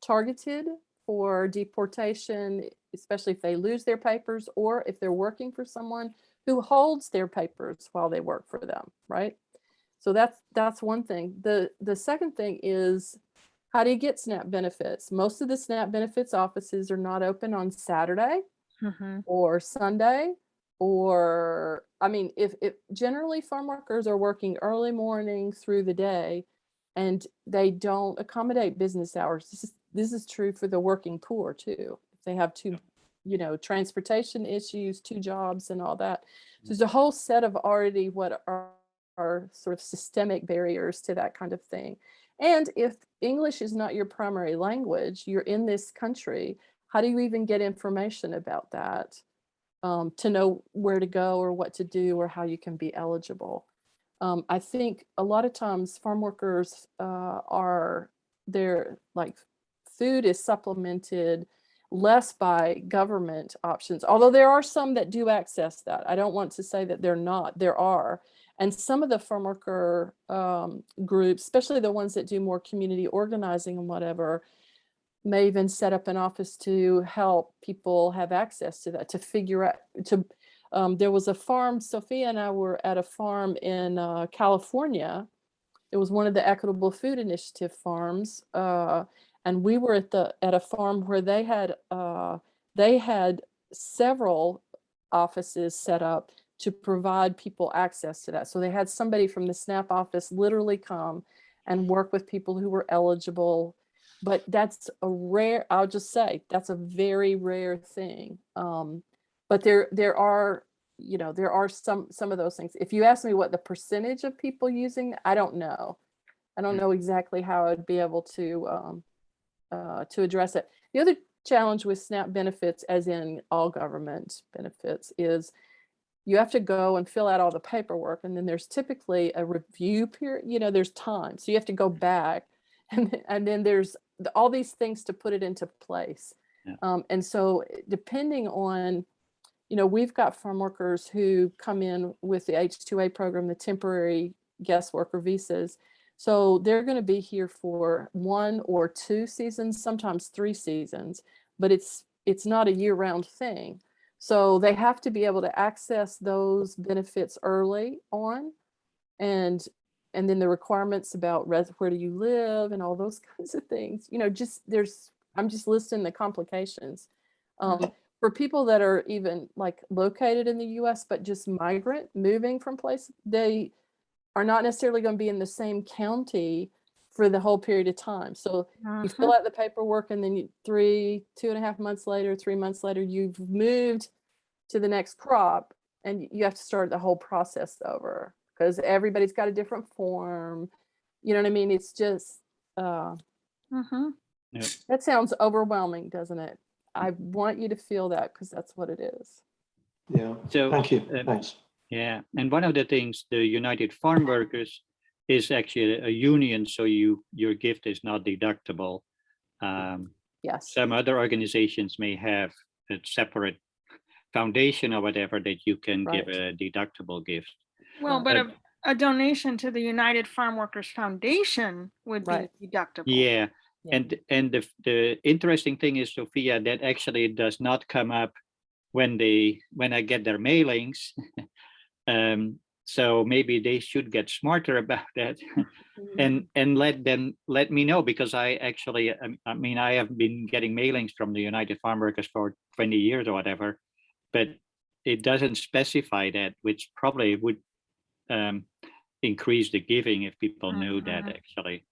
targeted for deportation, especially if they lose their papers or if they're working for someone who holds their papers while they work for them, right? So that's one thing. The second thing is, how do you get SNAP benefits? Most of the SNAP benefits offices are not open on Saturday or Sunday, or, I mean, if generally farm workers are working early morning through the day and they don't accommodate business hours. This is true for the working poor too. If they have two, you know, transportation issues, two jobs and all that. So there's a whole set of already what are sort of systemic barriers to that kind of thing. And if English is not your primary language, you're in this country, how do you even get information about that to know where to go or what to do or how you can be eligible? I think a lot of times farm workers they're like, food is supplemented less by government options, although there are some that do access that. I don't want to say that they're not, there are. And some of the farm worker groups, especially the ones that do more community organizing and whatever, may even set up an office to help people have access to that, to figure out, there was a farm, Sophia and I were at a farm in California. It was one of the Equitable Food Initiative farms. And we were at a farm where they had several offices set up to provide people access to that. So they had somebody from the SNAP office literally come and work with people who were eligible. but that's a rare, I'll just say, that's a very rare thing. But there are, you know, there are some of those things. If you ask me what the percentage of people using, I don't know. I don't know exactly how I'd be able to address it. The other challenge with SNAP benefits, as in all government benefits, is you have to go and fill out all the paperwork, and then there's typically a review period. You know, there's time, so you have to go back, and then there's all these things to put it into place. Yeah. And so depending on, you know, we've got farm workers who come in with the H-2A program, the temporary guest worker visas. So they're going to be here for 1 or 2 seasons, sometimes 3 seasons, but it's not a year-round thing. So they have to be able to access those benefits early on, and then the requirements about where do you live and all those kinds of things. You know, I'm just listing the complications. For people that are even like located in the U.S. but just migrant moving from place, they are not necessarily going to be in the same county for the whole period of time. So you fill out the paperwork, and then 2.5 months later, 3 months later, you've moved to the next crop, and you have to start the whole process over because everybody's got a different form. You know what I mean? It's just, Yeah. that sounds overwhelming, doesn't it? I want you to feel that because that's what it is. Yeah. So, Thank you. Thanks. Yeah, and one of the things, the United Farm Workers is actually a union, so your gift is not deductible. Yes. Some other organizations may have a separate foundation or whatever that you can give a deductible gift. Well, but a donation to the United Farm Workers Foundation would be deductible. Yeah. And the interesting thing is, Sophia, that actually does not come up when I get their mailings. So maybe they should get smarter about that and let me know, because I have been getting mailings from the United Farm Workers for 20 years or whatever, but it doesn't specify that, which probably would increase the giving if people knew that actually.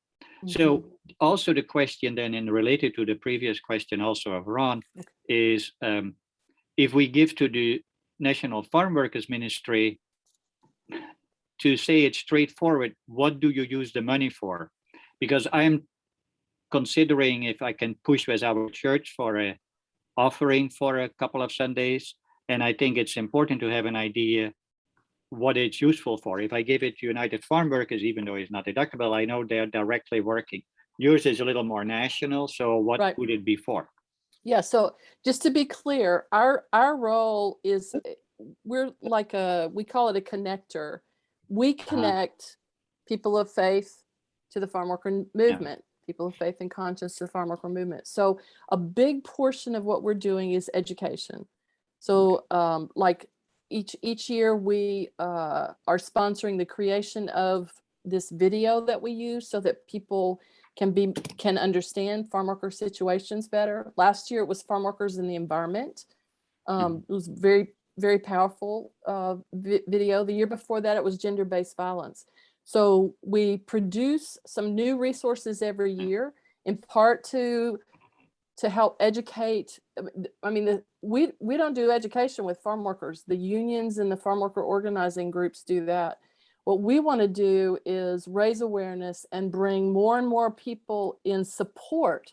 So also the question then, and related to the previous question also of Ron, is if we give to the National Farm Workers Ministry, to say it straightforward, what do you use the money for? Because I'm considering if I can push with our church for a offering for a couple of Sundays, and I think it's important to have an idea what it's useful for. If I give it to United Farm Workers, even though it's not deductible, I know they're directly working. Yours is a little more national, so what would it be for? Yeah, so just to be clear, our role is, we're like we call it a connector. We connect people of faith to the farm worker movement, people of faith and conscience to the farm worker movement. So a big portion of what we're doing is education. So like each year we are sponsoring the creation of this video that we use so that people can understand farm worker situations better. Last year it was farm workers in the environment. It was very, very powerful video. The year before that it was gender-based violence. So we produce some new resources every year, in part to help educate. I mean, we don't do education with farm workers. The unions and the farm worker organizing groups do that. What we want to do is raise awareness and bring more and more people in support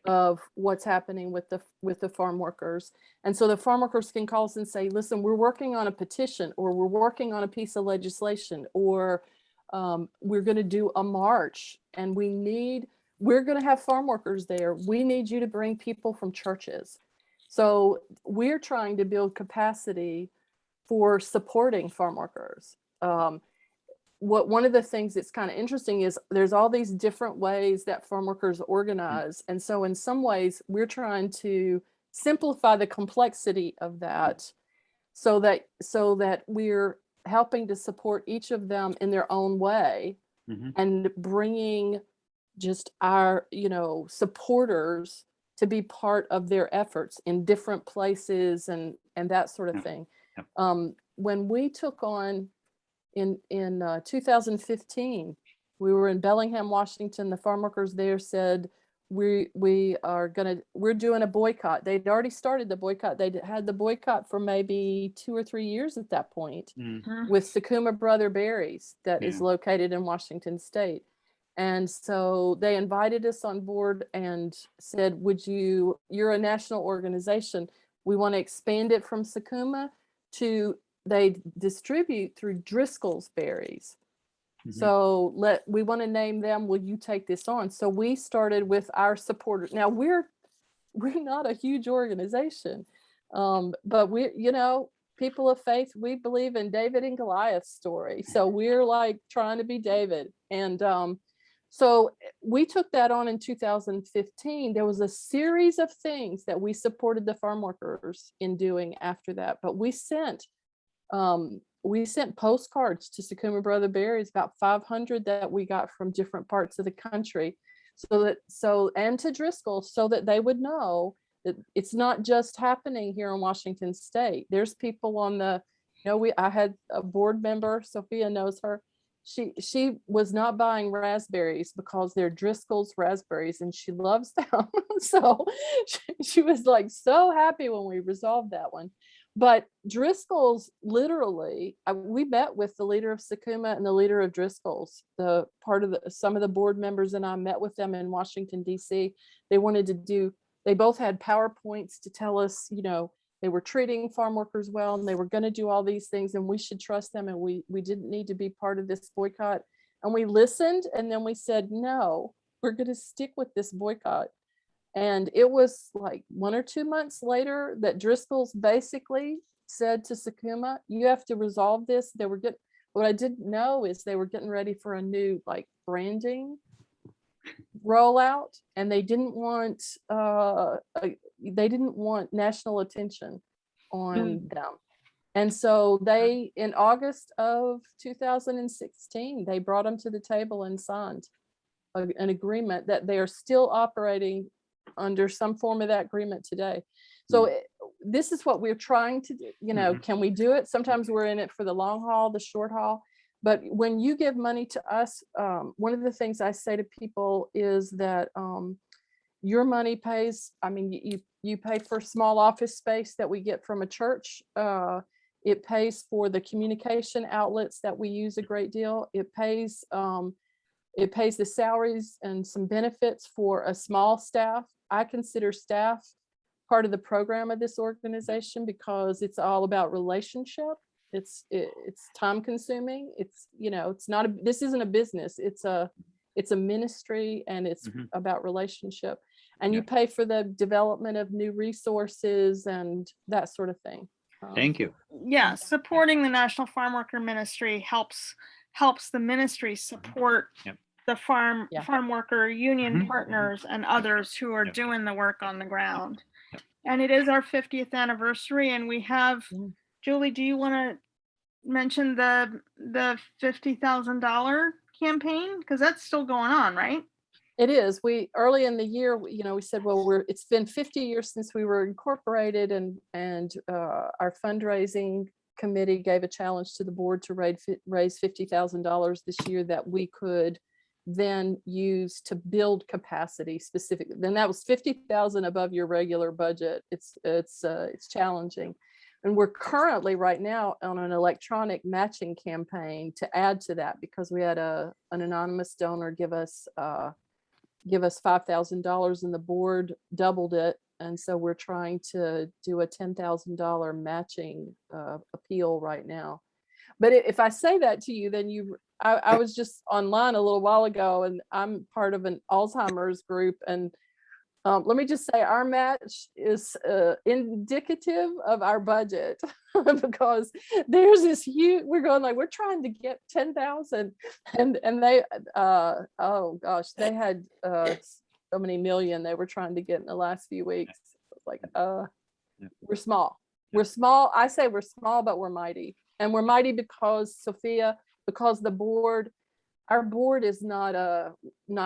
of what's happening with the farm workers. And so the farm workers can call us and say, listen, we're working on a petition, or we're working on a piece of legislation, or we're going to do a march, and we're going to have farm workers there. We need you to bring people from churches. So we're trying to build capacity for supporting farm workers. One of the things that's kind of interesting is there's all these different ways that farm workers organize. And so in some ways we're trying to simplify the complexity of that so that we're helping to support each of them in their own way, and bringing just our, supporters to be part of their efforts in different places and that sort of thing. When we took on in 2015, we were in Bellingham, Washington. The farm workers there said, we're doing a boycott. They'd already started the boycott. They had the boycott for maybe 2 or 3 years at that point with Sakuma Brother Berries that is located in Washington State. And so they invited us on board and said, you're a national organization. We want to expand it from Sakuma to, they distribute through Driscoll's berries. So we want to name them. Will you take this on? So we started with our supporters. Now we're not a huge organization, but we, people of faith, we believe in David and Goliath's story. So we're like trying to be David. And so we took that on in 2015. There was a series of things that we supported the farm workers in doing after that, but we sent postcards to Sakuma Brother Berries, about 500 that we got from different parts of the country, and to Driscoll, so that they would know that it's not just happening here in Washington State. There's people on the, I had a board member, Sophia knows her. She was not buying raspberries because they're Driscoll's raspberries and she loves them. So she was like so happy when we resolved that one. But Driscoll's literally, we met with the leader of Sakuma and the leader of Driscoll's, some of the board members and I met with them in Washington, DC. They both had PowerPoints to tell us, they were treating farm workers well and they were going to do all these things and we should trust them and we didn't need to be part of this boycott. And we listened and then we said, no, we're going to stick with this boycott. And it was like 1 or 2 months later that Driscoll's basically said to Sakuma, you have to resolve this. What I didn't know is they were getting ready for a new branding rollout, and they didn't want national attention on them. And so in August of 2016, they brought them to the table and signed an agreement that they are still operating under some form of that agreement today. So this is what we're trying to do. Can we do it? Sometimes we're in it for the long haul, the short haul. But when you give money to us, one of the things I say to people is that your money pays, you pay for small office space that we get from a church. It pays for the communication outlets that we use a great deal. It pays the salaries and some benefits for a small staff. I consider staff part of the program of this organization because it's all about relationship. It's time consuming. This isn't a business. It's a ministry and it's about relationship. And you pay for the development of new resources and that sort of thing. Thank you. Yeah, supporting the National Farm Worker Ministry helps the ministry support the farm worker union partners and others who are doing the work on the ground. And it is our 50th anniversary, and we have, Julie, do you want to mention the $50,000 campaign? Because that's still going on, right? It is. Early in the year, we said, well, it's been 50 years since we were incorporated, and our fundraising committee gave a challenge to the board to raise $50,000 this year that we could then use to build capacity specifically. Then that was 50,000 above your regular budget. It's challenging. And we're currently right now on an electronic matching campaign to add to that because we had an anonymous donor give us $5,000 and the board doubled it. And so we're trying to do a $10,000 matching appeal right now. But if I say that to you, then I was just online a little while ago, and I'm part of an Alzheimer's group. And let me just say our match is indicative of our budget because there's this huge, we're trying to get 10,000 and they, oh gosh, they had so many million they were trying to get in the last few weeks. It's like, we're small. We're small. I say we're small, but we're mighty. And we're mighty because because our board is not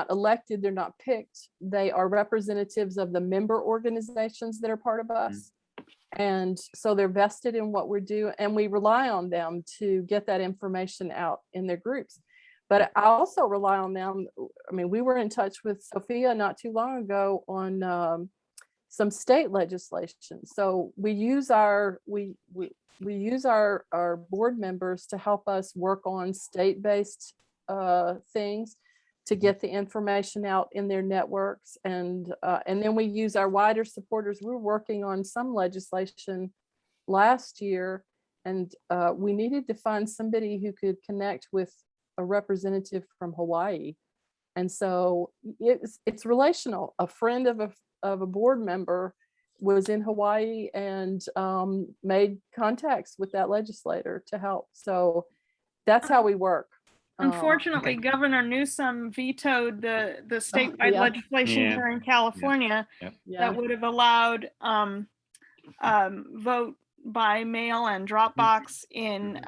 elected, they're not picked. They are representatives of the member organizations that are part of us. And so they're vested in what we're doing, and we rely on them to get that information out in their groups. But I also rely on them. I mean, we were in touch with Sophia not too long ago on some state legislation. So we use our board members to help us work on state-based things to get the information out in their networks, and then we use our wider supporters. We're working on some legislation last year, and we needed to find somebody who could connect with a representative from Hawaii. And so it's relational. A friend of a board member was in Hawaii and made contacts with that legislator to help. So that's how we work. Unfortunately, Governor Newsom vetoed the statewide yeah. legislation here in California that would have allowed vote by mail and drop box in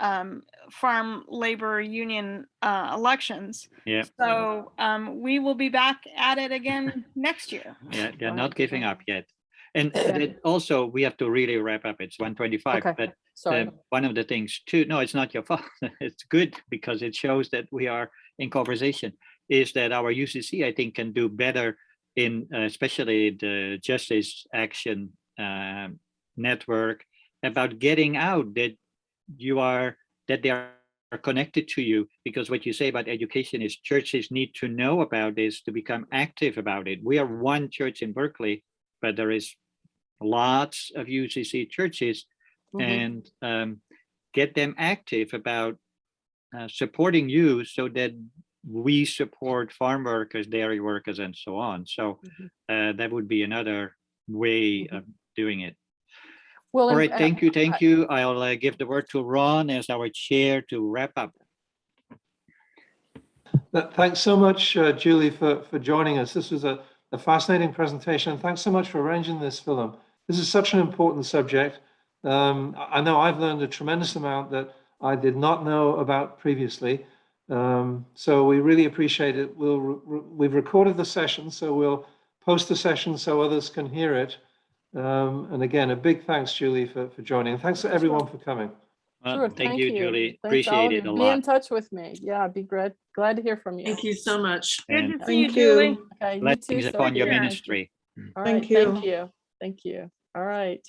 farm labor union elections. Yeah. So we will be back at it again next year. Yeah, they're not giving up yet. And also, we have to really wrap up. It's 1:25. Okay. But Sorry. one of the things too, no, it's not your fault. It's good because it shows that we are in conversation, is that our UCC, I think, can do better in especially the Justice Action Network about getting out that they are connected to you, because what you say about education is churches need to know about this to become active about it. We are one church in Berkeley, but there is lots of UCC churches, and get them active about supporting you so that we support farm workers, dairy workers, and so on. So that would be another way of doing it. Well, all right, thank you. I'll give the word to Ron as our chair to wrap up. Thanks so much, Julie, for joining us. This was a fascinating presentation. Thanks so much for arranging this, Philip. This is such an important subject. I know I've learned a tremendous amount that I did not know about previously. So we really appreciate it. We've recorded the session, so we'll post the session so others can hear it. And again, a big thanks, Julie, for joining. And thanks to everyone for coming. Sure, thank you, Julie. Thanks Appreciate it a lot. Be in touch with me. Yeah, I'd be glad to hear from you. Thank you so much. Good to see you, Julie. Okay, you Blessings too. upon your Sophia. ministry. All right, thank you. Thank you. All right.